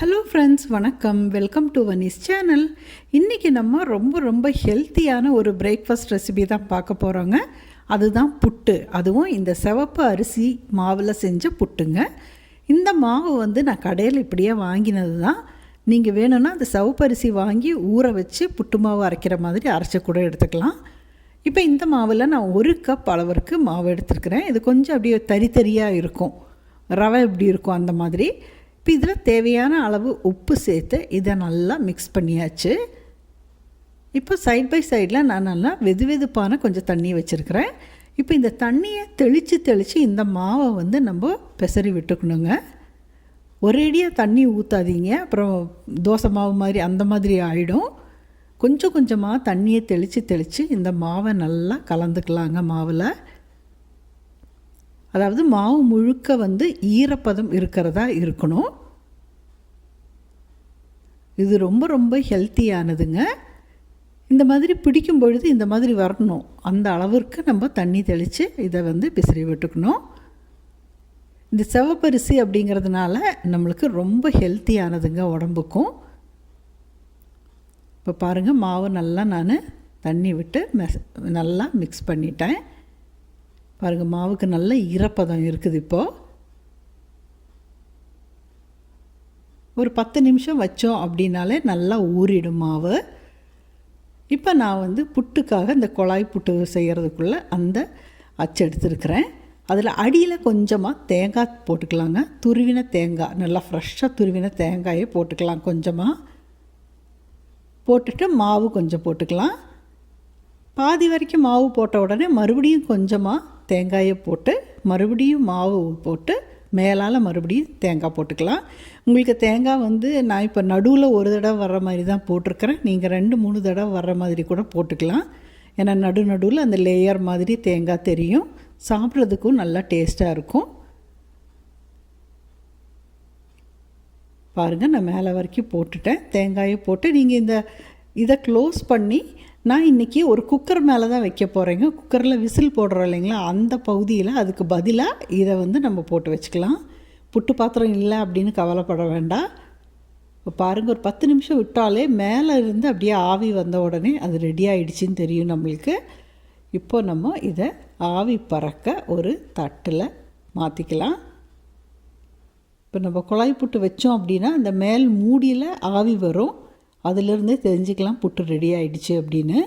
Hello friends, வணக்கம். Welcome to Vani's channel. இன்றைக்கி நம்ம ரொம்ப ஹெல்த்தியான ஒரு பிரேக்ஃபாஸ்ட் ரெசிபி தான் பார்க்க போகிறோங்க. அதுதான் புட்டு. அதுவும் இந்த சிவப்பு அரிசி மாவில் செஞ்ச புட்டுங்க. இந்த மாவு நான் கடையில் இப்படியே வாங்கினது தான். நீங்கள் வேணும்னா அந்த சிவப்பு அரிசி வாங்கி ஊற வச்சு புட்டு மாவு அரைக்கிற மாதிரி அரைச்சி கூட எடுத்துக்கலாம். இப்போ இந்த மாவில் நான் 1 கப் அளவிற்கு மாவு எடுத்துருக்கிறேன். இது கொஞ்சம் அப்படியே தரியாக இருக்கும், ரவை இப்படி இருக்கும் அந்த மாதிரி. இப்போ இதில் தேவையான அளவு உப்பு சேர்த்து இதை நல்லா மிக்ஸ் பண்ணியாச்சு. இப்போ சைட் பை சைடில் நான் நல்லா வெதுப்பான கொஞ்சம் தண்ணி வச்சுருக்கிறேன். இப்போ இந்த தண்ணியை தெளித்து இந்த மாவை நம்ம பெசரி விட்டுக்கணுங்க. ஒரேடியாக தண்ணி ஊற்றாதீங்க, அப்புறம் தோசை மாவு மாதிரி அந்த மாதிரி ஆகிடும். கொஞ்சம் கொஞ்சமாக தண்ணியை தெளித்து இந்த மாவை நல்லா கலந்துக்கலாங்க. மாவில் அதாவது மாவு முழுக்க ஈரப்பதம் இருக்கிறதா இருக்கணும். இது ரொம்ப ஹெல்த்தியானதுங்க. இந்த மாதிரி பிடிக்கும் பொழுது இந்த மாதிரி வரணும், அந்த அளவிற்கு நம்ம தண்ணி தெளித்து இதை பிசிறி விட்டுக்கணும். இந்த சிவப்பரிசி அப்படிங்கிறதுனால நம்மளுக்கு ரொம்ப ஹெல்த்தியானதுங்க உடம்புக்கும். இப்போ பாருங்கள், மாவு நல்லா நான் தண்ணி விட்டு நல்லா மிக்ஸ் பண்ணிட்டேன். பாருங்கள், மாவுக்கு நல்ல ஈரப்பதம் இருக்குது. இப்போது ஒரு 10 நிமிஷம் வச்சோம் அப்படின்னாலே நல்லா ஊறிடும் மாவு. இப்போ நான் புட்டுக்காக இந்த குழாய் புட்டு செய்கிறதுக்குள்ளே அந்த அச்சு எடுத்துருக்கிறேன். அதில் அடியில் கொஞ்சமாக தேங்காய் போட்டுக்கலாங்க. துருவின தேங்காய், நல்லா ஃப்ரெஷ்ஷாக துருவின தேங்காயை போட்டுக்கலாம். கொஞ்சமாக போட்டுட்டு மாவு கொஞ்சம் போட்டுக்கலாம். பாதி வரைக்கும் மாவு போட்ட உடனே மறுபடியும் கொஞ்சமாக தேங்காயை போட்டு மறுபடியும் மாவு போட்டு மேலால் மறுபடியும் தேங்காய் போட்டுக்கலாம். உங்களுக்கு தேங்காய் நான் இப்போ நடுவில் ஒரு தடவை வர்ற மாதிரி தான் போட்டிருக்கிறேன். நீங்கள் 2-3 தடவை வர்ற மாதிரி கூட போட்டுக்கலாம். ஏன்னா நடுவில் அந்த லேயர் மாதிரி தேங்காய் தெரியும், சாப்பிட்றதுக்கும் நல்லா டேஸ்ட்டாக இருக்கும். பாருங்கள், நான் மேலே வரைக்கும் போட்டுட்டேன். தேங்காயை போட்டு நீங்கள் இதை க்ளோஸ் பண்ணி, நான் இன்றைக்கி ஒரு குக்கர் மேலே தான் வைக்க போகிறேங்க. குக்கரில் விசில் போடுறோம் இல்லைங்களா, அந்த பகுதியில் அதுக்கு பதிலாக இதை நம்ம போட்டு வச்சுக்கலாம். புட்டு பாத்திரம் இல்லை அப்படின்னு கவலைப்பட வேண்டாம். இப்போ பாருங்கள், ஒரு 10 நிமிஷம் விட்டாலே மேலே இருந்து அப்படியே ஆவி வந்த உடனே அது ரெடி ஆகிடுச்சின்னு தெரியும் நம்மளுக்கு. இப்போ நம்ம இதை ஆவி பறக்க ஒரு தட்டில் மாற்றிக்கலாம். இப்போ நம்ம குழாய் புட்டு வச்சோம் அப்படின்னா அந்த மேல் மூடியில் ஆவி வரும், அதிலிருந்தே தெரிஞ்சுக்கலாம் புட்டு ரெடி ஆகிடுச்சு அப்படின்னு.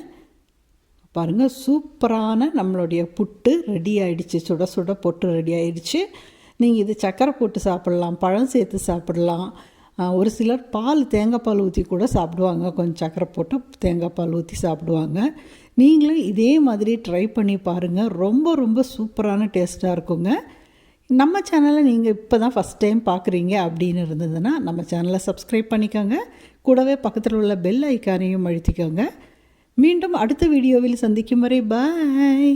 பாருங்கள், சூப்பரான நம்மளுடைய புட்டு ரெடி ஆகிடுச்சு. சுட சுட புட்டு ரெடி ஆகிடுச்சு. நீங்கள் இது சக்கரை போட்டு சாப்பிட்லாம், பழம் சேர்த்து சாப்பிட்லாம். ஒரு சிலர் தேங்காய் பால் ஊற்றி கூட சாப்பிடுவாங்க. கொஞ்சம் சக்கரை போட்டு தேங்காய் பால் ஊற்றி சாப்பிடுவாங்க. நீங்களும் இதே மாதிரி ட்ரை பண்ணி பாருங்கள். ரொம்ப சூப்பரான டேஸ்ட்டாக இருக்குங்க. நம்ம சேனலை நீங்கள் இப்போ தான் ஃபஸ்ட் டைம் பார்க்குறீங்க அப்படின்னு இருந்ததுன்னா நம்ம சேனலை சப்ஸ்கிரைப் பண்ணிக்கோங்க. கூடவே பக்கத்தில் உள்ள பெல் ஐக்கானையும் அழுத்திக்கோங்க. மீண்டும் அடுத்த வீடியோவில் சந்திக்கும் வரை பாய்.